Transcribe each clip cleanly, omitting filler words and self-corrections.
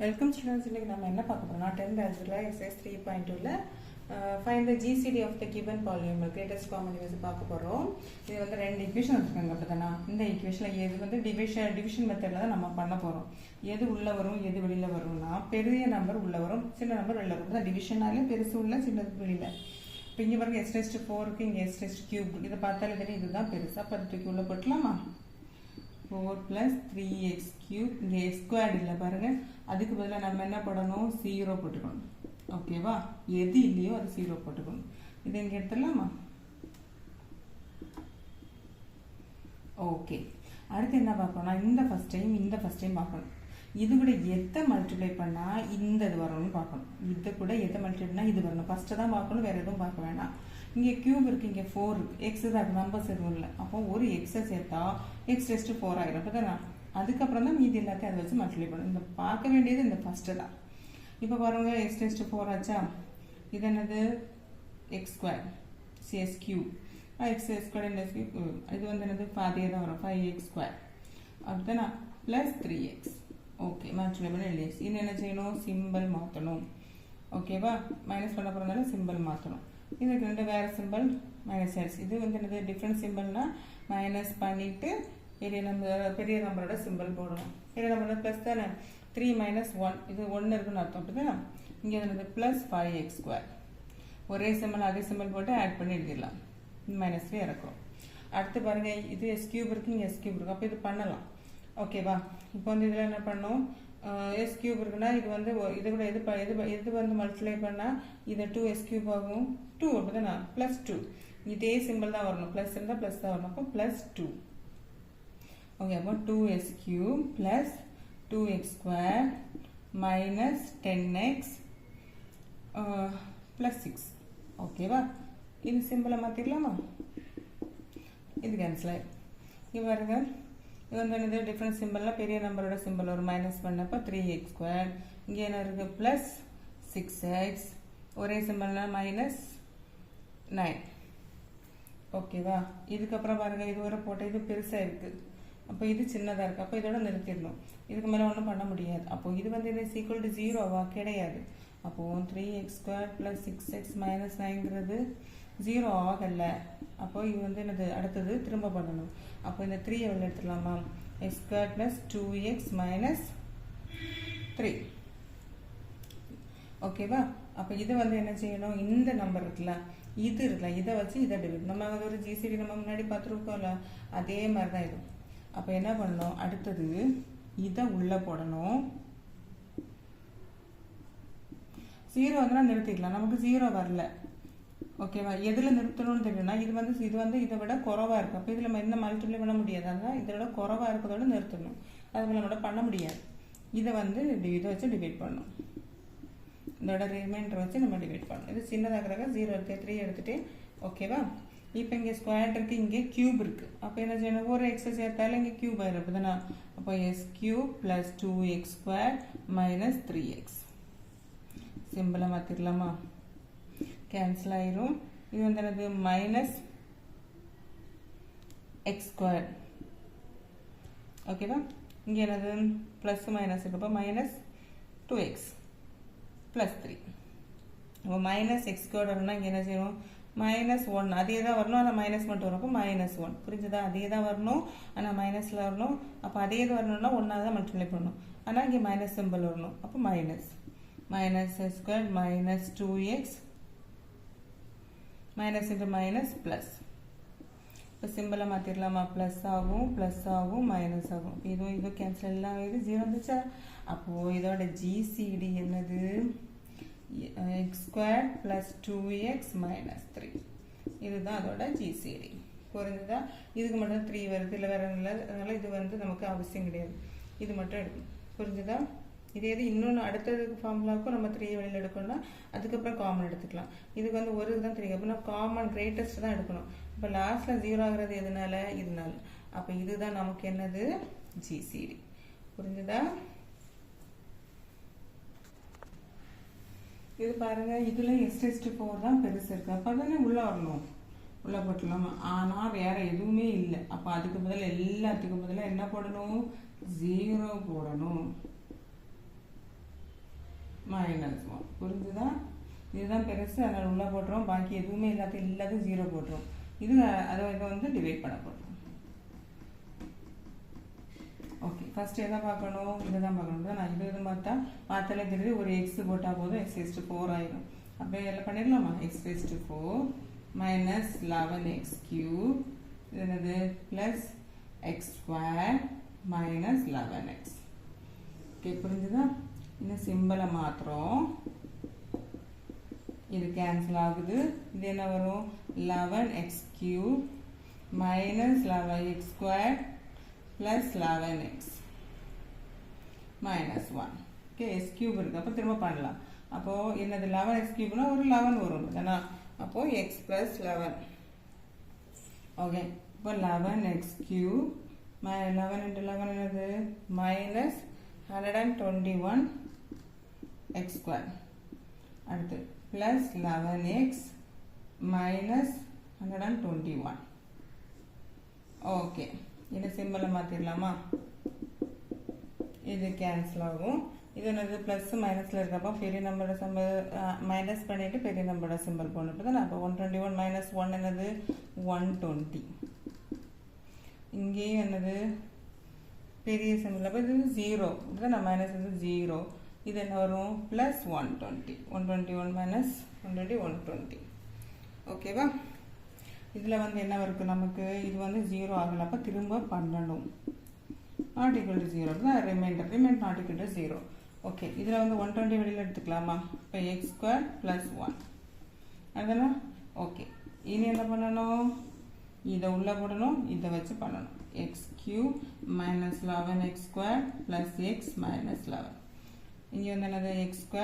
Welcome students. இன்னைக்கு நம்ம என்ன பார்க்க போறோம்னா 10th algebra exercise 3.2ல find the GCD of the given polynomial greatest common divisor பார்க்க போறோம். இது வந்து ரெண்டு ஈக்குவேஷன் வச்சிருக்காங்க அப்படிதானா? இந்த ஈக்குவேஷன்ல எது வந்து டிவிஷன் மெத்தட்ல தான் நம்ம பண்ண போறோம். எது உள்ள வரும் எது வெளியில வரும்னா பெரிய நம்பர் உள்ள வரும் சின்ன நம்பர் வெளியில வரும். டிவிஷனாலே பெருசு உள்ள சின்னது வெளியில. இப்போ இங்க பாருங்க x⁴ இருக்கு இங்க x⁵. இத பார்த்தாலே தெரியும் இதுதான் பெருசு. அப்ப அதுக்கு உள்ள போடலாமா? 4 plus 3x³ இங்க x² இல்ல பாருங்க. அதுக்கு பதிலா நம்ம என்ன போடணும் 0 போட்டுக்கணும். ஓகேவா? எது இல்லையோ அது 0 போட்டுக்கணும். இதை இங்க எடுத்துடலாமா? ஓகே. அடுத்து என்ன பார்க்கணும்னா இந்த ஃபர்ஸ்ட் டைம் பார்க்கணும். இது கூட எதை மல்டிப்ளை பண்ணா இந்த இது வரணும்னு பார்க்கணும். இது கூட எதை மல்டிப்ளை பண்ணா இது வரணும். ஃபர்ஸ்ட் தான் பார்க்கணும், வேற எதுவும் பார்க்க வேண்டாம். இங்கே கியூப் இருக்கு, இங்கே 4 இருக்கு, எக்ஸ் தான் நம்பர்ஸ் எதுவும் இல்லை. அப்போ ஒரு எக்ஸை சேர்த்தா x⁴ ஆகிடும். அப்போ தான் அதுக்கப்புறம் தான் மீதி எல்லாத்தையும் அதை வச்சு மல்டிப்ளை பண்ணணும். இந்த பார்க்க வேண்டியது இந்த ஃபர்ஸ்ட் தான். இப்போ பாருங்க x⁴ ஆச்சா, இது என்னது x² x³ இது வந்து என்னது பாதியே தான் வரும் 5x². அப்படித்தானா plus 3x. Okay, multiply பண்ண எழுதியாச்சு. இது என்ன செய்யணும், சிம்பிள் மாற்றணும். ஓகேவா? மைனஸ் பண்ண போகிறதுனால சிம்பிள் மாற்றணும். இதுக்கு ரெண்டு வேறு சிம்பிள் மைனஸ் ஆயிடுச்சு. இது வந்து என்னது டிஃப்ரெண்ட் சிம்பிள்னா மைனஸ் பண்ணிவிட்டு பெரிய நம்பரோட சிம்பிள் போடணும். பெரிய நம்பரோட ப்ளஸ் தானே, 3 - 1 இது 1 இருக்குன்னு அர்த்தம். அப்படிதானே? இங்கே என்னது ப்ளஸ் 5x². ஒரே சிம்பிள் அதே சிம்பிள் போட்டு ஆட் பண்ணி எழுதிடலாம். மைனஸ்லேயே இறக்கும். அடுத்து பாருங்க இது s³ இருக்கு இங்கே s³ இருக்கு. அப்போ இது பண்ணலாம். ஓகேவா? இப்போ வந்து இதில் என்ன பண்ணணும், s³ இருக்குன்னா இது வந்து இது கூட எது வந்து மல்டிப்ளை பண்ணால் இது 2s³ ஆகும். 2 அப்படிதானே ப்ளஸ் 2 இதே சிம்பிள் தான் வரணும். ப்ளஸ் இருந்தால் ப்ளஸ் தான் வரணும். அப்போ ப்ளஸ் 2. ஓகே, அப்போ 2s³ plus 2x² minus 10x plus 6. ஓகேவா? இது சிம்பிளை மாற்றிடலாமா? இது கேன்சல் ஆகிடும். இது பாருங்க, இது வந்து என்னது டிஃப்ரெண்ட் சிம்பிள்னா பெரிய நம்பரோட சிம்பிள் ஒரு மைனஸ் பண்ணப்போ 3x². இங்கே என்ன இருக்கு ப்ளஸ் 6x. ஒரே சிம்பிள்னா மைனஸ் 9. ஓகேவா? இதுக்கப்புறம் பாருங்க இது வரை போட்ட இது பெருசாக இருக்குது. அப்போ இது சின்னதாக இருக்குது. அப்போ இதோட நிறுத்திடணும். இதுக்கு மேலே ஒன்றும் பண்ண முடியாது. அப்போ இது வந்து என்ன ஈக்குவல் டு 0வா? கிடையாது. அப்போது 3x² ப்ளஸ் 6x மைனஸ் 9ங்கிறது 0 ஆகலை. அப்போ இது வந்து என்னது அடுத்தது திரும்ப பண்ணணும். அப்போ இந்த 3 எவ்வளோ எடுத்துடலாமா? x² plus 2x minus 3. ஓகேவா? அப்போ இது வந்து என்ன செய்யணும், இந்த நம்பர் இருக்குல்ல இது இருக்குல்ல இதை வச்சு இதை டிவைட். நம்ம ஒரு GCD நம்ம முன்னாடி பார்த்துருக்கோம்ல அதே மாதிரி தான் இது. அப்போ என்ன பண்ணணும், அடுத்தது இதை உள்ளே போடணும். 0 வந்துன்னா நிறுத்திக்கலாம். நமக்கு 0 வரல. ஓகேவா? எதில் நிறுத்தணும்னு தெரியும்னா இது வந்து இதை விட குறைவாக இருக்குது. அப்போ இதில் நம்ம என்ன மல்டிப்ளை பண்ண முடியாது. அதனால் இதோட குறைவாக இருக்கிறதோட நிறுத்தணும். அது நம்மளோட பண்ண முடியாது. இதை வந்து இதை வச்சு டிவைட் பண்ணணும். இதோட ரிமைண்டர் வச்சு நம்ம டிவைட் பண்ணணும். இது சின்னதாகிறாக 0 எடுத்து 3 எடுத்துகிட்டு. ஓகேவா? இப்போ இங்கே ஸ்கொயர் இருக்குது இங்கே கியூப் இருக்குது. அப்போ என்ன செய்யணும், ஒரு எக்ஸை சேர்த்தாலும் இங்கே கியூப் ஆயிடும். அப்படிதானே? அப்போ s³ plus 2x² minus 3x. சிம்பிளை மாற்றிடலாமா? கேன்சல் ஆயிரும். இது வந்து என்னது மைனஸ் x². ஓகேவா? இங்கே என்னது ப்ளஸ் மைனஸ் இருக்கப்போ மைனஸ் 2x ப்ளஸ் 3. அப்போ மைனஸ் x² வரணும்னா இங்கே என்ன செய்யணும், -1 அதே தான் வரணும். ஆனால் மைனஸ் மட்டும் வரும். அப்போ -1 புரிஞ்சுதா? அதே தான் வரணும் ஆனால் மைனஸில் வரணும். அப்போ அதே இது வரணும்னா 1 தான் மல்டிப்ளை பண்ணணும். ஆனால் இங்கே மைனஸ் சிம்பிள் வரணும். அப்போ minus s² minus 2x minus into minus plus. இப்போ சிம்பிளை மாற்றிடலாமா? ப்ளஸ் ஆகும் மைனஸ் ஆகும். இதுவும் கேன்சல் எல்லாம் இது 0 வந்துச்சா? அப்போது இதோட GCD என்னது x² ப்ளஸ் 2x மைனஸ் 3. இதுதான் அதோட GCD. புரிஞ்சுதா? இதுக்கு மட்டும் 3 வருது, இல்லை வேற இல்லை. அதனால் இது வந்து நமக்கு அவசியம் கிடையாது. இது மட்டும் எடுக்கணும். புரிஞ்சுதா? இதே இன்னொன்று அடுத்ததுக்கு ஃபார்முலாவுக்கும் நம்ம 3 வெளியில் எடுக்கணும்னா அதுக்கப்புறம் காமன் எடுத்துக்கலாம். இதுக்கு வந்து ஒரு இதுதான் 3. அப்படின்னா காமன் கிரேட்டஸ்ட் தான் எடுக்கணும். இப்போ லாஸ்ட்டில் 0 ஆகிறது எதனால? இதனால. அப்போ இதுதான் நமக்கு என்னது GCD. புரிஞ்சுதா? இது பாருங்க, இதுல x⁴ தான் பெருசு இருக்கு. அப்போ தானே உள்ளே வரணும். உள்ளே போட்டுடலாமா? ஆனால் வேற எதுவுமே இல்லை. அப்போ அதுக்கு பதில் எல்லாத்துக்கும் பதிலாக என்ன போடணும், 0 போடணும். -1 புரிஞ்சுதா? இதுதான் பெருசு, அதனால் உள்ளே போட்டுரும். பாக்கி எதுவுமே இல்லாத 0 போட்டுரும். இது அதை வந்து டிவைட் பண்ண போட்டுரும். ஓகே, ஃபஸ்ட்டு எதை பார்க்கணும்? இதை தான் பார்க்கணும். நான் இது பார்த்தா பார்த்தாலே தெரியுது, ஒரு எக்ஸ் போட்டால் போதும், x⁴ ஆயிடும். அப்போ எல்லாம் பண்ணிடலாமா? x⁴ மைனஸ் 11x³ இது என்னது plus x² minus 11x. Okay, புரிஞ்சுதா? இன்னும் சிம்பிளை மாத்திரம், இது கேன்சல் ஆகுது. இது என்ன வரும்? 11x³ minus 11x² plus 11x minus 1. Okay, x³ இருக்கு. அப்போ திரும்ப பண்ணலாம். அப்போது என்னது 11x³ ஒரு 11 வரும் தானே? அப்போது x plus 11. ஓகே, இப்போ 11x³ 11 into 11 என்னது? minus 121 x². அடுத்து plus 11x minus 121. ஓகே, இது சிம்பிளை மாற்றிடலாமா? இது கேன்சல் ஆகும். இது என்னது? ப்ளஸ் மைனஸில் இருக்கப்போ பெரிய நம்பரோட சிம்பிள் மைனஸ் பண்ணிவிட்டு பெரிய நம்பரோட சிம்பிள் போட்டு தான். அப்போ 121 minus 1 என்னது? 120. இங்கேயும் என்னது? பெரிய சிம்பிள். அப்போ இது 0 இதுதான் நான் மைனஸ் இது 0. இது என்ன வரும்? ப்ளஸ் 120. 121 minus 120 120. ஓகேவா? இதில் வந்து என்ன இருக்குது நமக்கு? இது வந்து 0 ஆகலை. அப்போ திரும்ப பண்ணணும். நாட் ஈக்குவல் டு 0 தான் reminder not equal to 0. Okay, இதில் வந்து 120 வெளியில் எடுத்துக்கலாமா? இப்போ x² + 1 அதுதானே? ஓகே, இனி என்ன பண்ணணும்? இதை உள்ளே போடணும், இதை வச்சு பண்ணணும். x³ minus 11x² plus x minus 11. இங்கே வந்து என்னது? x²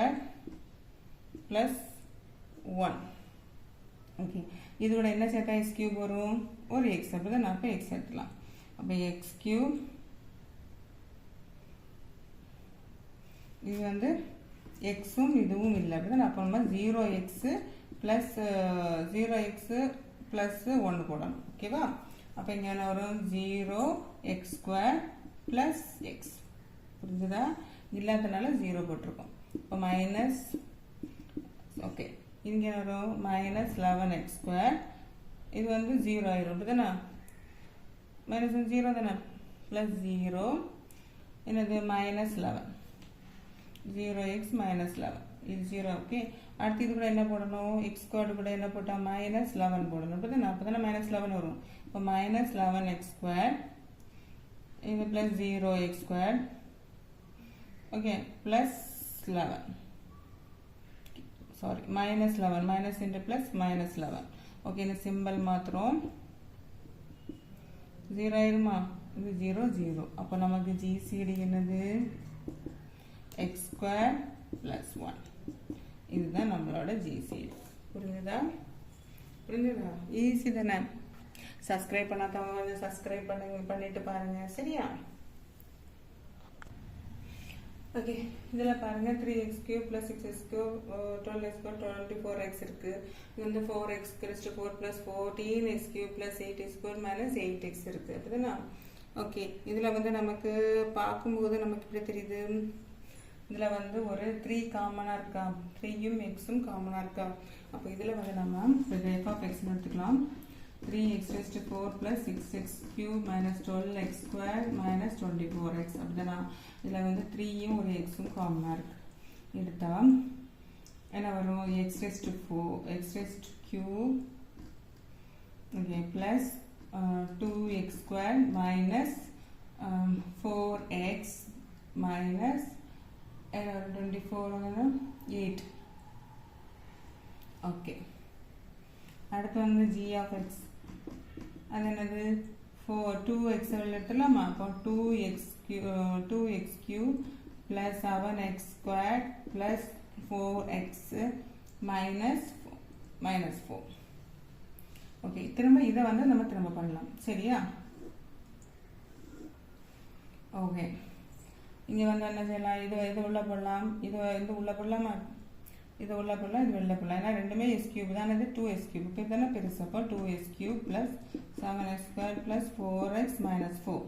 plus 1. ஓகே, இதோட என்ன சேர்த்தா x³ வரும்? ஒரு x. அப்படி தான் நான் இப்போ x எடுத்துக்கலாம். அப்போ x³ இது வந்து எக்ஸும் இதுவும் இல்லை. அப்படி தான் நான் அப்போ 0x ப்ளஸ் 0x ப்ளஸ் 1 போடணும். ஓகேவா? அப்போ இங்கே என்ன வரும்? 0x² plus X. புரிஞ்சுதா? இல்லாதனால 0 போட்டிருக்கோம். இப்போ மைனஸ், ஓகே, இங்கே வரும் மைனஸ் 11x². இது வந்து 0 ஆயிரும். அப்படி தானே? மைனஸ் 0 தானே? ப்ளஸ் 0 என்னது? மைனஸ் 11. 0x மைனஸ் 11 இது 0. ஓகே, அடுத்து இது கூட என்ன போடணும்? x² கூட என்ன போட்டால் மைனஸ் 11 போடணும். அப்படி தானே? அப்போ தானே மைனஸ் 11 வரும். இப்போ மைனஸ் 11x². இது plus 0x². Okay, plus 11. Sorry, minus 11 minus into plus minus 11. Okay, இந்த சிம்பிள் மாத்திரம் 0 ஆயிருமா? இது 0 0. அப்போ நமக்கு GCD என்னது? x² plus 1. இதுதான் நம்மளோட GCD. புரிஞ்சுதா? ஈஸி தானே? சப்ஸ்கிரைப் பண்ணாதவங்க வந்து சப்ஸ்கிரைப் பண்ணிட்டு பாருங்க. சரியா? ஓகே, இதில் பாருங்கள் 3x³ + 6x³ 12x² 24x இருக்குது. இது வந்து 4x⁴ + 14x³ + 8x² - 8x இருக்குது. அப்படிதானே? ஓகே, இதில் வந்து நமக்கு பார்க்கும்போது நமக்கு எப்படி தெரியுது? இதில் வந்து ஒரு 3 காமனாக இருக்கா? 3யும் எக்ஸும் காமனாக இருக்கா? அப்போ இதில் வந்து நம்ம f(x) எடுத்துக்கலாம். 3x⁴ + 6x³ - 12x² - 24x. அப்படிதானா? இதில் வந்து 3யும் ஒரு எக்ஸும் காமனாக இருக்கு. எடுத்தால் என்ன வரும்? x⁴ okay plus 2x² minus 4x minus 24 8. Okay, அடுத்து வந்து g(x) அது என்னது? 2x எடுத்துலாமா? அப்போ 2x³ plus 7x² plus 4x minus 4. Okay, திரும்ப இதை வந்து நம்ம திரும்ப பண்ணலாம். சரியா? ஓகே, இங்கே வந்து என்ன செய்யலாம்? இது உள்ள போடலாம். இது உள்ள போடலாமா? இது உள்ள போடலாம், இது வெளில போடலாம். ஏன்னா ரெண்டுமே x³ தான். இது 2x³ இப்போ தானே பெருசு. அப்போ 2x³ plus 7x² plus 4x minus 4.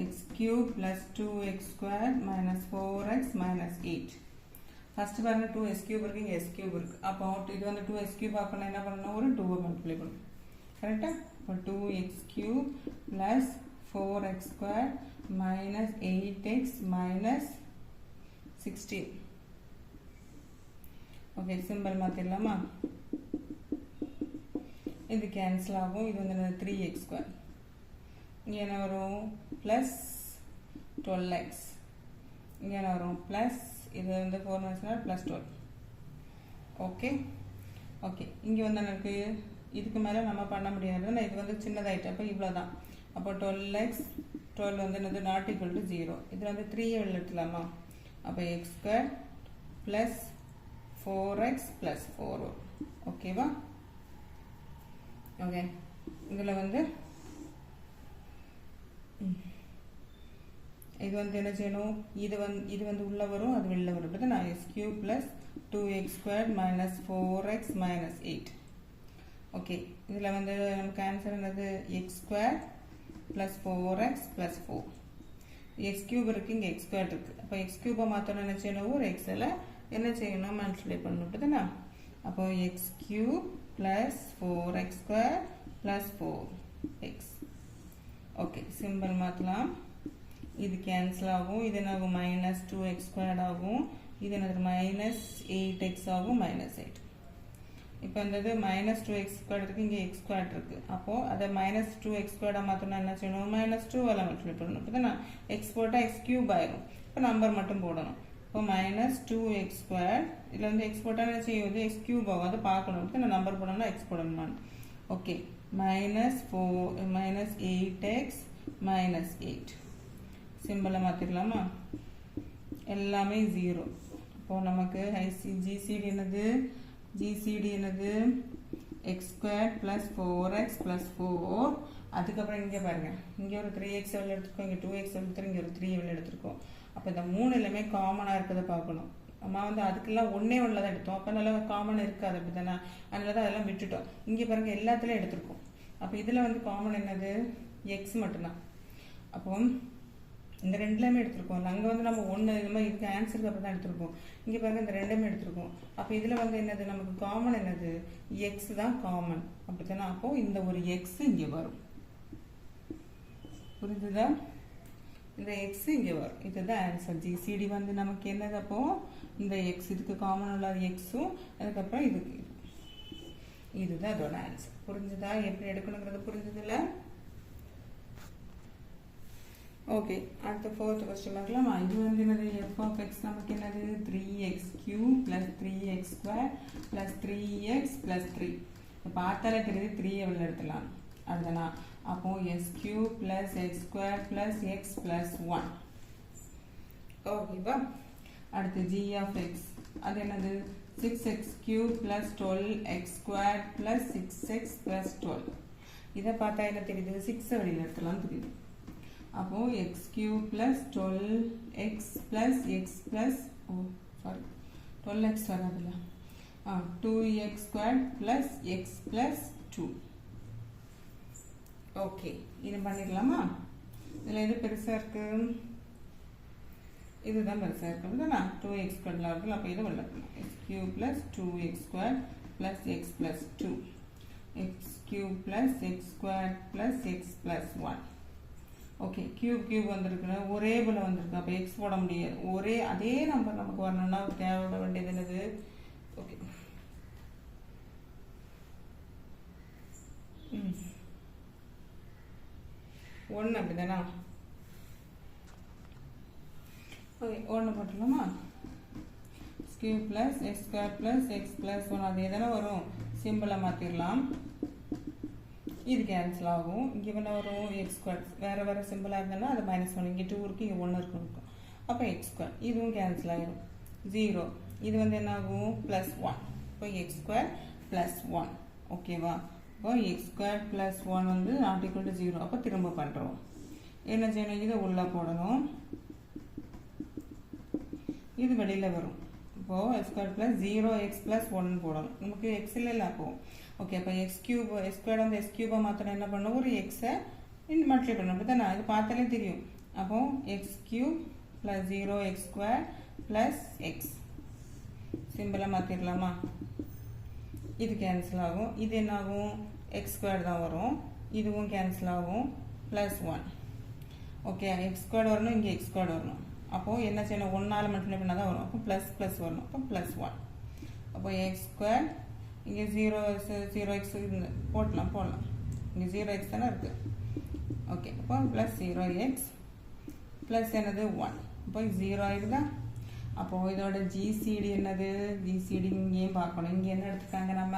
x³ plus 2x² minus 4x minus 8. First பாருங்கள் 2x cube இருக்குது, இங்கே s cube இருக்குது. அப்போ இது வந்து 2x cube ஆக்கணும், என்ன பண்ணணும், ஒரு 2 மல்டிப்ளை பண்ணணும். கரெக்டாக? இப்போ 2x cube plus 4x square minus 8x minus 16. Okay, simple மாற்றிடலாமா? இது கேன்சல் ஆகும். இது வந்து 3x ஸ்கொயர். இங்கே என்ன வரும், ப்ளஸ் 12x. இங்கே என்ன வரும், ப்ளஸ் இது வந்து 4 மைனஸ் ப்ளஸ் 12. ஓகே ஓகே, இங்கே வந்து எனக்கு இதுக்கு மேலே நம்ம பண்ண முடியாது. நான் இது வந்து சின்னதாகிட்டு, அப்போ இவ்வளோ தான். அப்போ 12x 12 வந்து என்னது, நாட் ஈக்குவல் டு 0. இதில் வந்து 3 எழுதலாமா? அப்போ X square plus 4x plus 4. ஓகேவா? ஓகே, இதில் வந்து இது வந்து என்ன செய்யணும், இது வந்து உள்ளே வரும், அது வெளில வரும். அப்படி நான் x cube plus 2x square minus 4x minus 8. Okay, இதில் வந்து நமக்கு ஆன்சர் என்னது, x square plus 4x plus 4. X cube இருக்குது, இங்கே எக்ஸ் ஸ்கொயர் இருக்குது. அப்போ எக்ஸ் கியூபை மாற்றணும், என்ன செய்யணும், ஒரு எக்ஸில் என்ன செய்யணும், மல்டிப்ளை பண்ணணும். அப்படிதானே? அப்போ X cube plus 4x square plus 4x. Okay, simple மாற்றலாம். இது கேன்சல் ஆகும். இது என்ன ஆகும், மைனஸ் 2x ஸ்கொயர்ட் ஆகும். இது என்னது, மைனஸ் 8x ஆகும், மைனஸ் 8. இப்போ இந்த மைனஸ் 2x ஸ்கொயர்ட் இருக்குது, இங்கே எக்ஸ் ஸ்கொயர்ட் இருக்குது. அப்போது அதை மைனஸ் 2x ஸ்கொயர்டாக மாற்றணும், என்ன செய்யணும், மைனஸ் 2 மல்டிப்ளை பண்ணணும். இப்போ தான் எக்ஸ் போட்டால் எக்ஸ் கியூப் ஆயிரும். இப்போ நம்பர் மட்டும் போடணும். இப்போ மைனஸ் 2x ஸ்கொயர், இதில் வந்து எக்ஸ் போட்டால் என்ன செய்யுது, எக்ஸ் கியூப் ஆகும். அதை பார்க்கணும். இப்போ நான் நம்பர் போடணும்னா எக்ஸ் போடணும். Okay, minus 8x minus 8. சிம்பிளை மாற்றிடலாமா? எல்லாமே 0. அப்போது நமக்கு ஜிசிடி என்னது, ஜிசிடி என்னது, x square plus 4x plus 4. அதுக்கப்புறம் இங்கே பாருங்கள், இங்கே ஒரு 3x வெளில எடுத்துருக்கோம், இங்கே 2x எடுத்துருக்கோம், இங்கே ஒரு 3 வெளில எடுத்துருக்கோம். அப்போ இந்த 3 எல்லாமே காமனாக இருக்கிறத பார்க்கணும். நம்ம வந்து அதுக்கெல்லாம் ஒன்றே ஒன்றில் தான் எடுத்தோம். அப்போ நல்லா காமன் இருக்காது, அப்படி தானே? அதனால தான் அதெல்லாம் விட்டுட்டோம். இங்கே பாருங்கள், எல்லாத்துலேயும் எடுத்திருக்கோம். அப்போ இதில் வந்து காமன் என்னது, எக்ஸ் மட்டும்தான். அப்போ இந்த ரெண்டுலேயுமே எடுத்திருக்கோம். அங்கே வந்து நம்ம ஒன்று இது மாதிரி இதுக்கு ஆன்சருக்கு அப்படி தான் எடுத்திருக்கோம். இங்கே பாருங்கள், இந்த ரெண்டுமே எடுத்திருக்கோம். அப்போ இதில் வந்து என்னது, நமக்கு காமன் என்னது, எக்ஸ் தான் காமன். அப்படி தானே? அப்போது இந்த ஒரு எக்ஸ் இங்கே வரும். புரிஞ்சுதா? இந்த எக்ஸ் இங்கே வரும். இதுதான் ஆன்சர். ஜிசிடி வந்து நமக்கு என்னது, அப்போது இந்த எக்ஸ், இதுக்கு காமன் உள்ள எக்ஸும், அதுக்கப்புறம் இதுக்கு, இதுதான் அதோட ஆன்சர். புரிஞ்சுதா? எப்படி எடுக்கணுங்கிறது புரிஞ்சதில்ல? ஓகே, அடுத்த 4th கொஸ்டின் பார்க்கலாமா? இது வந்து என்னது, எஃப் ஆஃப் எக்ஸ் நமக்கு என்னது, 3x cube plus 3x square plus 3x plus 3. இப்போ பார்த்தாலே தெரியுது 3 வெளில எடுத்துலாம். அதுதானா? அப்போது x cube plus x square plus x plus 1. ஓகேவா? அடுத்து ஜி ஆஃப் எக்ஸ், அது என்னது, 6x cube plus 12x square plus 6x plus 12. இதை பார்த்தா என்ன தெரியுது, 6 வெளியில் எடுத்துலாம் தெரியுது. அப்போது X cube plus 12x plus x plus 12x வராதுல்ல, 2x square plus x plus 2. Okay, இது பண்ணிடலாமா? இதில் எது பெருசாக இருக்குது, இதுதான் பெருசாக இருக்குது தானே, 2x ஸ்கொயர்லாம் இருக்குல்ல. அப்போ இது விளக்கணும், x cube plus 2x square plus x plus 2, x cube plus x square plus x plus 1. Okay, cube வந்திருக்குன்னா ஒரே போல் வந்திருக்கு. அப்போ எக்ஸ் போட முடியாது. ஒரே அதே நம்பர் நமக்கு வரணும்னா தேவைப்பட வேண்டியது என்னது, ஓகே, 1 அப்படிதானா? ஓகே, 1 போட்டுடலாமா? Cube plus x square plus x plus 1, அதே தானே வரும். சிம்பிளை மாற்றிடலாம். இது கேன்சல் ஆகும். இங்கே என்ன வரும், எக்ஸ் ஸ்கொயர். வேறு சிம்பிளாக இருந்தாலும் அது -1. இங்கே 2 இருக்குது, இங்கே 1 இருக்கும். அப்போ எக்ஸ் ஸ்கொயர், இதுவும் கேன்சல் ஆகிடும். 0, இது வந்து என்ன ஆகும், +1. இப்போ எக்ஸ் ஸ்கொயர் ப்ளஸ் 1. ஓகேவா? இப்போ எக்ஸ் ஸ்கொயர் ப்ளஸ் 1 வந்து நாட் ஈக்குவல் டு 0. அப்போ திரும்ப பண்ணுறோம். என்ன செய்யணும், இதை உள்ளே போடணும். இது வெளியில் வரும். இப்போது X square plus 0x plus 1 போடணும். நமக்கு எக்ஸ் இல்லை அப்போது. ஓகே, அப்போ எக்ஸ் கியூப், எக்ஸ் ஸ்கொயர் வந்து எக்ஸ் கியூபாக மாற்றணும். என்ன பண்ணணும், ஒரு எக்ஸை மல்டிப்ளை பண்ணணும். அப்படி தானே? இது பார்த்தாலே தெரியும். அப்போது X cube plus 0x square plus X. சிம்பிளாக மாற்றிடலாமா? இது கேன்சல் ஆகும். இது என்ன ஆகும்? எக்ஸ் ஸ்கொயர் தான் வரும். இதுவும் கேன்சல் ஆகும். ப்ளஸ் 1. ஓகே, எக்ஸ் ஸ்கொயர் வரணும், இங்கே எக்ஸ் ஸ்கொயர் வரணும். அப்போது என்ன செய்யணும்? 1ஆல் மல்டிப்ளை பண்ணால் தான் வரும். அப்போ ப்ளஸ் வரணும். அப்போ ப்ளஸ் 1. அப்போ எக்ஸ் ஸ்கொயர் இங்கே 0x போடலாம். இங்கே 0x தானே இருக்குது. ஓகே, அப்போ ப்ளஸ் 0x ப்ளஸ் என்னது 1. அப்போ 0 ஆகிடுதா? அப்போது இதோட ஜிசிடி என்னது? ஜிசிடி இங்கேயும் பார்க்கணும். இங்கே என்ன எடுத்துக்காங்க நம்ம?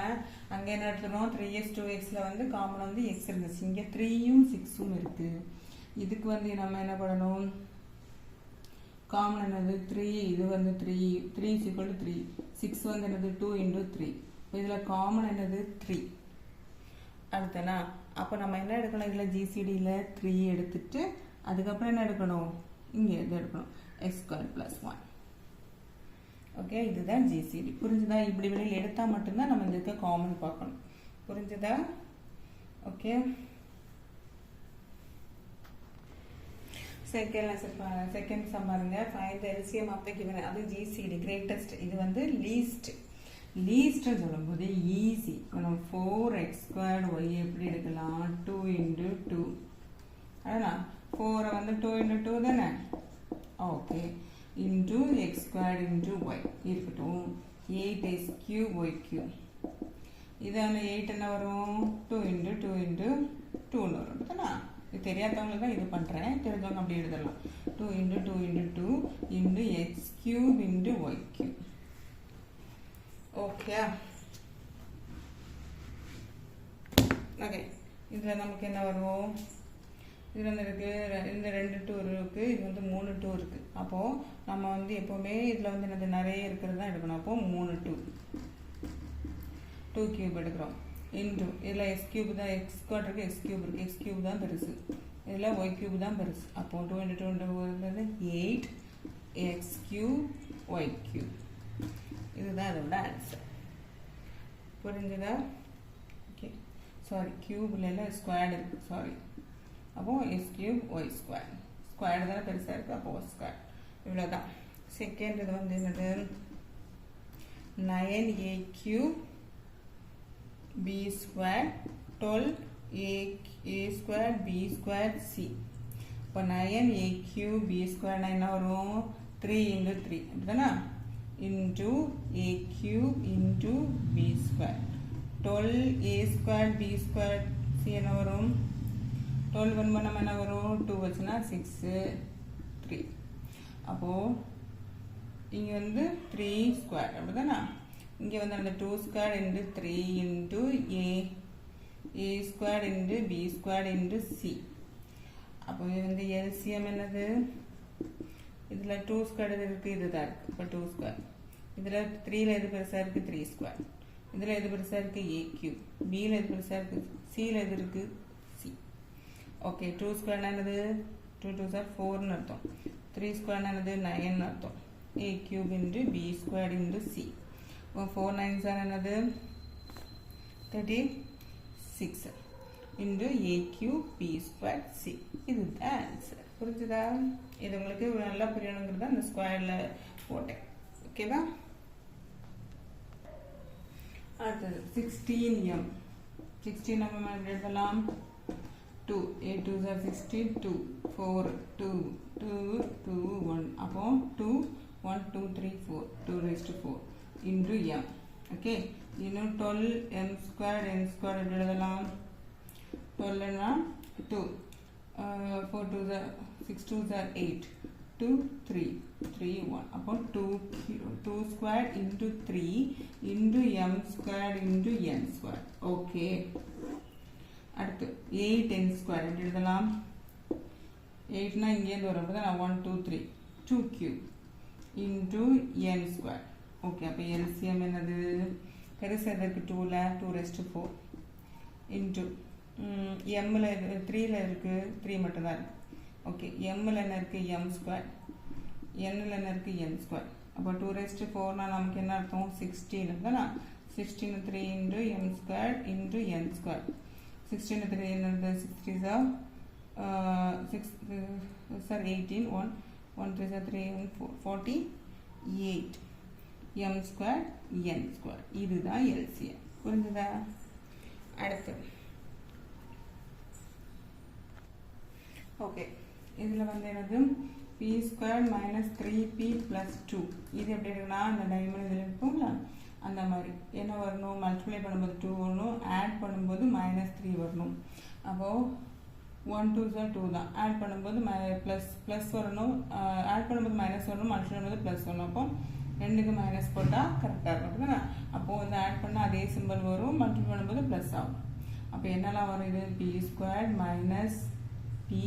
அங்கே என்ன எடுத்துக்கணும்? 3x 2xல வந்து காமன் வந்து எக்ஸ் இருந்துச்சு. இங்கே 3யும் 6ம் இருக்குது. இதுக்கு வந்து நம்ம என்ன பண்ணணும்? காமன் என்னது? 3. இது வந்து 3 = 3. 6 வந்து என்னது? 2 × 3. இப்போ இதில் காமன் என்னது? 3. அடுத்தனா அப்போ நம்ம என்ன எடுக்கணும்? இதில் ஜிசிடியில் 3 எடுத்துட்டு அதுக்கப்புறம் என்ன எடுக்கணும்? இங்கே இது எடுக்கணும், x² + 1. ஓகே, இதுதான் ஜிசிடி. புரிஞ்சுதா? இப்படி வெளியில் எடுத்தால் மட்டும்தான் நம்ம இதுக்கு காமன் பார்க்கணும். புரிஞ்சுதா? ஓகே, செகண்ட் சம் பாருங்க. Find the LCM of the given. அது ஜிசிடி கிரேட்டஸ்ட். இது வந்து லீஸ்ட்னு சொல்லும்போது ஈஸி. நம்ம 4x² y எப்படி எடுக்கலாம்? 2 × 2. அதான் 4 வந்து 2 × 2 தானே? Okay, into x² into y இருக்கட்டும். 8x³ y³. இதான 8 என்ன வரும்? 2 × 2 × 2 வரும் தானே? இது தெரியாதவங்களுக்கு தான் இது பண்ணுறேன். தெரிஞ்சவங்க அப்படி எழுதலாம். 2 × 2 × 2 into x³ into y³. Okay, okay, இதில் நமக்கு என்ன வரும்? இதில் வந்து இருக்குது, இந்த 2 2 இருக்குது, இது வந்து 3 2 இருக்குது. அப்போது நம்ம வந்து எப்போவுமே இதில் வந்து என்னது? நிறைய இருக்கிறது தான் எடுக்கணும். அப்போது 3 2³ எடுக்கிறோம். இன்ட்டு இதில் x³ தான், x² இருக்குது, x³ இருக்குது. x³ தான் பெருசு, இதில் y³ தான் பெருசு. அப்போது 2 × 2 8x³ y³. இதுதான் அதோட ஆன்சர். புரிஞ்சுதா? ஓகே, சாரி, க்யூபில் எல்லாம் ஸ்கொயர்டு இருக்குது, சாரி. அப்போது x³ y² ஸ்கொயர்டு தானே பெருசாக இருக்குது. அப்போது ஸ்கொயர். இவ்வளோதான். செகண்ட் இது வந்து என்னது? 9a³ b² 12a² b² c. இப்போ 9a³ b² என்ன வரும்? 3 × 3 அப்படிதானே? into a³ into b². 12a² b² c என்ன வரும்? 12 பண்ணும்போது நம்ம என்ன வரும்? 2 வச்சுன்னா 6 3. அப்போது இங்கே வந்து 3² அப்படிதானே? இங்கே வந்து அந்த 2² into 3 into a² into b² into c. அப்போ இது வந்து எல்சிஎம் என்னது? இதில் 2² இருக்குது, இதுதான் இருக்குது. இப்போ 2². இதில் 3ல் எது பெருசாக இருக்குது? 3². இதில் எது பெருசாக இருக்குது? a³. பியில் எது பெருசாக இருக்குது? சியில் எது இருக்குது? c. ஓகே, 2² என்னது? 2 2s are 4ன்னு அர்த்தம். 3² என்னது? 9ன்னு அர்த்தம். a³ into b² into c. இப்போ 4 9s are என்னது? 36 into a³ b² c. இதுதான் ஆன்சர். புரிஞ்சுதா? இது உங்களுக்கு நல்லா புரியணுங்கிறது அந்த ஸ்கொயரில் போட்டேன். ஓகேவா? அடுத்தது 16m. 16 நம்ம எப்படி எழுதலாம்? 2 a 2s are 16 2 4 2 2 2 1. அப்போ 2 1 2 3 4 2 raised to 4 into m. Okay, இன்னும் 12m² n² எப்படி எழுதலாம்? 12னா 2 4 2s are 6 2s are 8 2 3 3 1. அப்போ 2² into 3 into m² into n². Okay, அடுத்து 8n² எப்படி எழுதலாம்? 8னா இங்கேருந்து வரும். அப்போ தான் 1 2 3 2³ into n². ஓகே, அப்போ எல்சிஎம் என்னது? பெருசு எதற்கு? 2ல் 2 raised to 4 into எம்மில் 3ல் இருக்குது, 3 மட்டும்தான் இருக்குது. ஓகே, எம்மில் என்ன இருக்குது? m². என்னில் என்ன இருக்குது? n². அப்போ 2 raised to 4னா நமக்கு என்ன அர்த்தம்? 16 தானே? 16 3 into m² into n². 16 3 என்னது? 6 3s are 18 1 1 3s are 3 4 48 m square n square. இதுதான் எல்சிஎம். புரிஞ்சுதா? அடுத்து ஓகே, இதில் வந்து என்னது p square minus 3p plus 2. இது எப்படி இருக்குன்னா அந்த டைமண்ட் இதில் இருக்கும்ல அந்த மாதிரி என்ன வரணும், மல்டிப்ளை பண்ணும்போது 2 வரணும், ஆட் பண்ணும்போது -3 வரணும். அப்போது 1 2 2 தான், ஆட் பண்ணும்போது ப்ளஸ் வரணும், ஆட் பண்ணும்போது மைனஸ் வரணும், மல்டிப்ளை பண்ணும்போது ப்ளஸ் வரணும். அப்போ ரெண்டுக்கு மைனஸ் போட்டால் கரெக்டாக இருக்கும் தானே. அப்போது வந்து ஆட் பண்ணால் அதே சிம்பிள் வரும், மல்டிப்ளை பண்ணும்போது ப்ளஸ் ஆகும். அப்போ என்னெல்லாம் வரும், இது p square minus p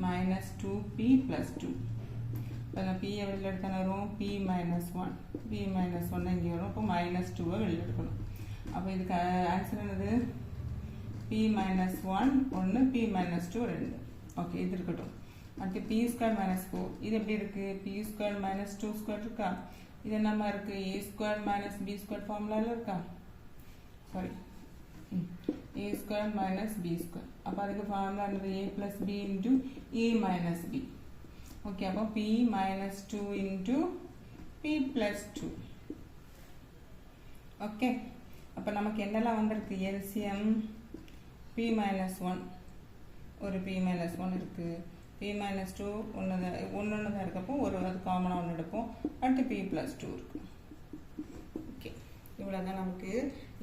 minus 2p plus 2. இப்போ p வெளியில் எடுத்தால் வரும் p மைனஸ் 1, p மைனஸ் 1 இங்கே வரும். அப்போ -2 வெளியில் எடுக்கணும். அப்போ இதுக்கு ஆன்சர் என்னது, p minus 1 1, p minus 2 2. Okay, இது இருக்கட்டும். அடுத்து p ஸ்கொயர் மைனஸ் 4. இது எப்படி இருக்குது, p ஸ்கொயர் மைனஸ் 2 ஸ்கொயர் இருக்கா, இது என்னமா இருக்குது, a square minus b square ஃபார்முலாவில் இருக்கா, sorry a square minus b square. அப்போ அதுக்கு ஃபார்முலா என்னது, a plus b into a minus b. Okay, அப்போ p minus 2 into p plus 2. Okay, அப்போ நமக்கு என்னெல்லாம் வந்திருக்கு, எல்சிஎம் p மைனஸ் 1, ஒரு p மைனஸ் 1 இருக்குது, p மைனஸ் 2 ஒன்று தான் இருக்கப்போ ஒரு அது காமனாக ஒன்று எடுப்போம். அடுத்து p ப்ளஸ் 2 இருக்கு. ஓகே, இவ்வளோ தான் நமக்கு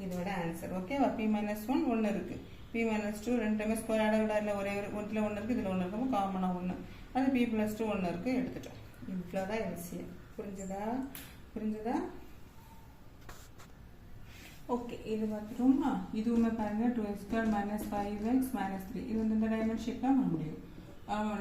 இதோட ஆன்சர். ஓகேவா, p மைனஸ் 1 ஒன்று இருக்குது, p மைனஸ் 2 ரெண்டுமே ஸ்கொயர் ஆட விட இல்லை, ஒரே ஒன்றில் ஒன்று இருக்குது, இதில் ஒன்று இருக்கும், காமனாக ஒன்று. அது p ப்ளஸ் 2 ஒன்று இருக்குது, எடுத்துட்டோம். இவ்வளோ தான் எல்சிஎம். புரிஞ்சுதா? ஓகே, இது பார்த்துட்டோம்னா இதுவுமே பாருங்கள் 2x square minus 5x minus 3. இது வந்து இந்த டைமண்ட் ஷேப் தான் பண்ண முடியும்.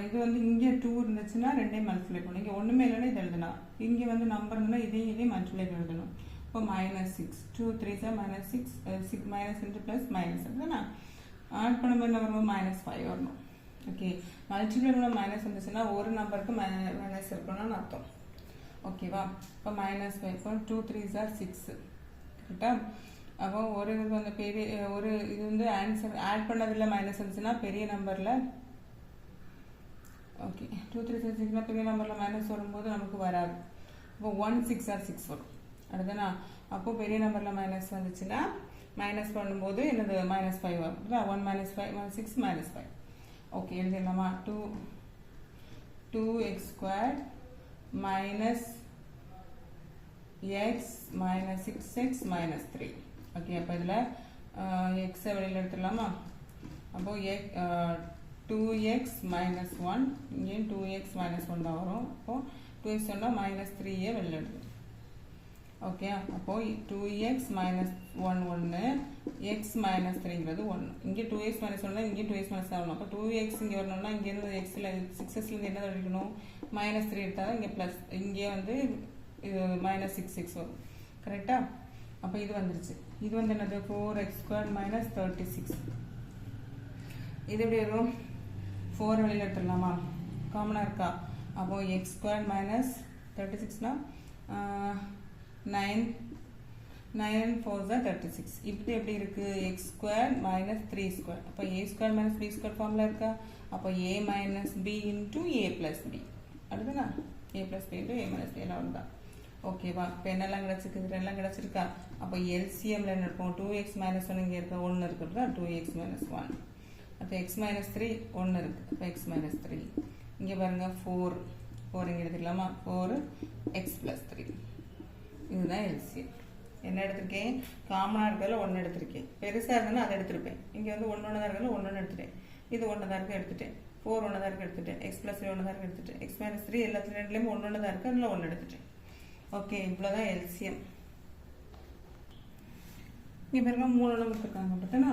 இது வந்து இங்கே 2 இருந்துச்சுன்னா ரெண்டையும் மல்டிப்ளை பண்ணணும். இங்கே ஒன்றுமே இல்லைன்னா இது எழுதலாம். இங்கே வந்து நம்பர் இருந்தால் இதையும் மல்டிப்ளை எழுதணும். இப்போ -6 2 3 -6 6 மைனஸ் இன்ட்டு ப்ளஸ் மைனஸ் அப்படின்னா ஆட் பண்ணும்போது என்ன வரும், -5 வரணும். ஓகே, மல்டிப்ளை பண்ண மைனஸ் வந்துச்சுன்னா ஒரு நம்பருக்கு மைனஸ் இருக்கணும்னு அர்த்தம். ஓகேவா, இப்போ -5, இப்போ 2 3 6 கரெக்டா. அப்போ ஒரு இது வந்து பெரிய ஒரு இது வந்து ஆன்சர் ஆட் பண்ணதில் மைனஸ் வந்துச்சுன்னா பெரிய நம்பரில், ஓகே 2 3 6 பெரிய நம்பரில் மைனஸ் வரும்போது நமக்கு வராது. இப்போ 1 6 6 வரும். அடுத்தனா அப்போது பெரிய நம்பரில் மைனஸ் வந்துச்சுன்னா மைனஸ் பண்ணும்போது என்னது -5 வரும். 1 -5 6 -5. ஓகே, எழுதிடலாமா, 2x square minus x minus 6x minus 3. Okay, அப்போ இதில் எக்ஸை வெளியில் எடுத்துடலாமா. அப்போது 2x மைனஸ் 1, இங்கேயும் 2x மைனஸ் 1 தான் வரும். அப்போது 2x சொன்னால் -3 வெளியில் எடுத்து. ஓகே, அப்போது 2x மைனஸ் 1 1, x மைனஸ் 3ங்கிறது 1. இங்கே 2x மைனஸ் 1, இங்கே 2x மைனஸ் 7. அப்போ 2x இங்கே வரணும்னா இங்கேருந்து எக்ஸில் 6xலேருந்து என்ன எடுக்கணும், -3 எடுத்தால் இங்கே ப்ளஸ், இங்கே வந்து இது -6 வரும். கரெக்டாக. அப்போ இது வந்துருச்சு. இது வந்து என்னது, 4x ஸ்கொயர் மைனஸ் 36. இது எப்படி வரும், 4 வெளியில் எடுத்துடலாமா, காமனாக இருக்கா. அப்போது எக்ஸ் ஸ்கொயர் மைனஸ் 36னா 9 9 4 36. இப்படி எப்படி இருக்குது, எக்ஸ் ஸ்கொயர் மைனஸ் 3 ஸ்கொயர். அப்போ A square minus B square formula இருக்கா. அப்போ A minus B into A plus B. அடுத்ததா A plus B into A minus B எல்லாம் தான். ஓகேவா, இப்போ என்னெல்லாம் கிடச்சிருக்கு, எல்லாம் கிடச்சிருக்கா. அப்போ எல்சிஎம்ல என்ன இருக்கும், 2x மைனஸ் 1 இங்கே இருக்க 1 இருக்குதா, 2x மைனஸ் 1. அப்போ x மைனஸ் 3 1 இருக்குது. அப்போ x மைனஸ் 3. இங்கே பாருங்கள் 4 இங்கே எடுத்துக்கலாமா, 4x ப்ளஸ் 3. இதுதான் எல்சிஎம். என்ன எடுத்திருக்கேன், காமனாக இருக்கிறதுல 1 எடுத்திருக்கேன். பெருசாக இருந்தாலும் அதை எடுத்திருப்பேன். இங்கே வந்து 1 தான் இருக்கிறதுல 1 எடுத்துட்டேன். இது 1 தான் இருக்க எடுத்துட்டேன். 4 1 தான் இருக்க எடுத்துட்டேன். x ப்ளஸ் 3 1 தான் இருக்க எடுத்துட்டேன். x மைனஸ் 3 எல்லாத்துலேயும் ரெண்டுலேயும் 1 தான் இருக்குது, அதில் 1 எடுத்துட்டேன். ஓகே, இவ்வளோதான் எல்சிஎம். இங்கே பாருங்க 3 கொடுத்துருக்காங்க பார்த்தோன்னா.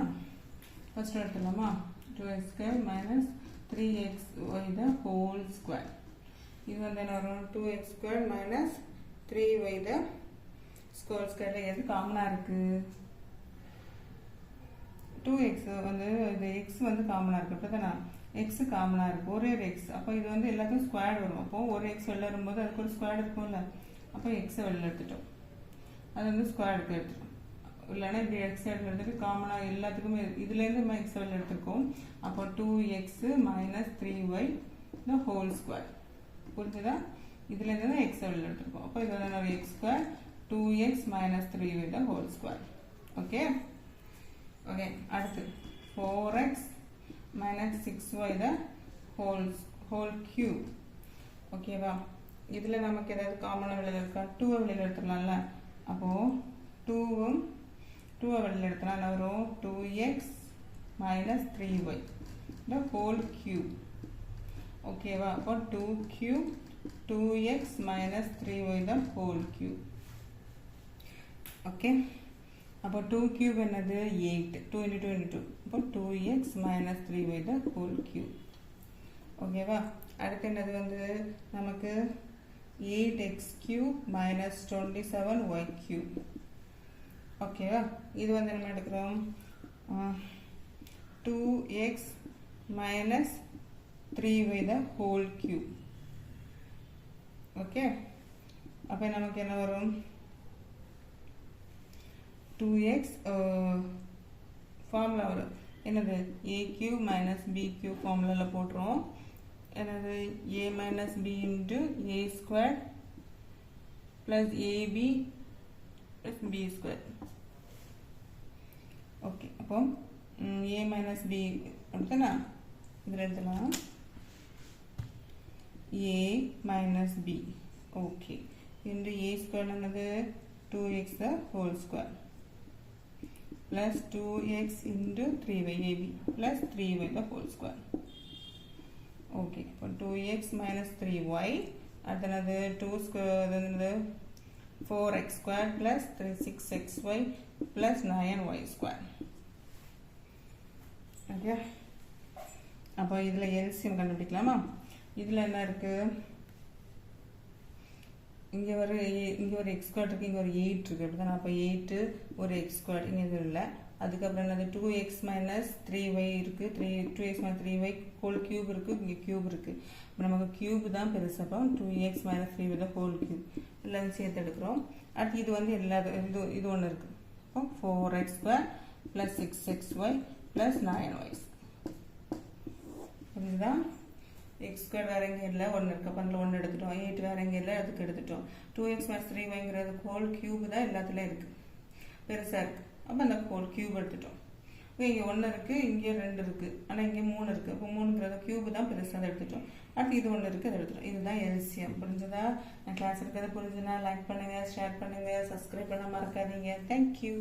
ஃபர்ஸ்ட் எடுத்துடலாமா, 2x square minus 3xy the whole square. இது வந்து என்ன வரும், 2x square minus 3y the square ஸ்கொயரில் எது காமனாக இருக்குது, 2x வந்து இது எக்ஸ் வந்து காமனாக இருக்குது. இப்போ தானே எக்ஸு காமனாக இருக்குது, ஒரே ஒரு எக்ஸ். அப்போ இது வந்து எல்லாத்தையும் ஸ்கொயர் வரும். அப்போது ஒரு எக்ஸ் வெளில வரும்போது அதுக்கு ஒரு ஸ்கொயர் இருக்கும்ல. அப்போ எக்ஸை வெளில எடுத்துட்டோம், அது வந்து ஸ்கொயர் எடுத்துட்டோம். இல்லைன்னா இப்படி எக்ஸ் எடுத்துட்டு காமனாக எல்லாத்துக்குமே இதுலேருந்து நம்ம எக்ஸ் வெளில எடுத்துருக்கோம். அப்போ 2x மைனஸ் 3y த ஹோல் ஸ்கொயர். புரிஞ்சுதா, இதுலேருந்து தான் எக்ஸ் வெளில எடுத்துருக்கோம். அப்போ இது வந்து X square 2x minus 3y the whole square. Okay. Okay. அடுத்து 4x minus 6y the whole cube. ஓகேவா? இதில் நமக்கு ஏதாவது காமனாக வெளியில் இருக்கா? 2 வெளியில் எடுத்துடலாம்ல. அப்போது 2 வெளியில் எடுத்தனா என்ன வரும்? 2x minus 3y the whole cube. ஓகேவா? அப்போ 2 cube 2x minus 3y the whole cube. Okay. அப்போ 2 cube என்னது? 8. 2 into 2 into 2. அப்போ 2x minus 3y the whole cube. ஓகேவா? அடுத்து என்னது வந்து நமக்கு 8x cube minus 27y cube. ஓகேவா? இது வந்து என்ன எடுக்கிறோம்? 2x minus 3y the whole cube. Okay. அப்போ நமக்கு என்ன வரும்? 2x ஃபார்முலா வரும். என்னது? a cube minus b cube ஃபார்முலாவில் போட்டுரும். என்னது? a minus b into a square plus ab plus b square. Okay. அப்போ a minus b அப்படித்தானா? இதில் எடுத்துலாம் a minus b. Okay. into a square என்னது? 2x the whole square plus 2x into 3y ab plus 3y the whole square. Okay, இப்போ 2x minus 3y அடுத்தது 2 square 4x square plus 6xy plus 9y square. Okay. அப்போ இதில் LCM கண்டுபிடிக்கலாமா? இதில் என்ன இருக்குது? இங்கே ஒரு எக்ஸ் ஸ்கொயர் இருக்குது, இங்கே ஒரு 8 இருக்குது. அப்படி தான். அப்போ 8 ஒரு எக்ஸ் ஸ்கொயர் இங்கே இது இல்லை. அதுக்கப்புறம் என்னது? 2x minus 3y இருக்குது. 2x minus 3y whole cube இருக்குது. இங்கே கியூப் இருக்குது. இப்போ நமக்கு கியூப் தான் பெருசு. அப்போ 2x minus 3y தான் ஹோல் கியூப் எல்லாம் சேர்த்து எடுக்கிறோம். அடுத்து இது வந்து இது ஒன்று இருக்குது. அப்போ 4x square plus 6xy plus 9y. இதுதான் எக்ஸ் ஸ்கொயர் வேறு எங்கே இல்லை, ஒன்று இருக்குது. அப்போ அதில் ஒன்று எடுத்துட்டோம். 8 வேறு எங்கே இல்லை, அதுக்கு எடுத்துட்டோம். 2x minus 3yங்கிறது ஹோல் கியூப் தான் எல்லாத்துலேயும் இருக்குது, பெருசாக இருக்குது. அப்போ அந்த ஹோல் கியூப் எடுத்துட்டோம். இங்கே 1 இருக்குது, இங்கே 2 இருக்குது, ஆனால் இங்கே 3 இருக்குது. அப்போ 3ங்கிறது கியூப் தான் பெருசாக அதை எடுத்துட்டோம். அடுத்து இது ஒன்று இருக்குது, அதை எடுத்துட்டோம். இதுதான் எல்சிஎம். புரிஞ்சுதா? நான் கிளாஸ் இருக்கிறது புரிஞ்சுன்னா லைக் பண்ணுங்கள், ஷேர் பண்ணுங்கள், சப்ஸ்கிரைப் பண்ண மறக்காதீங்க. தேங்க்யூ.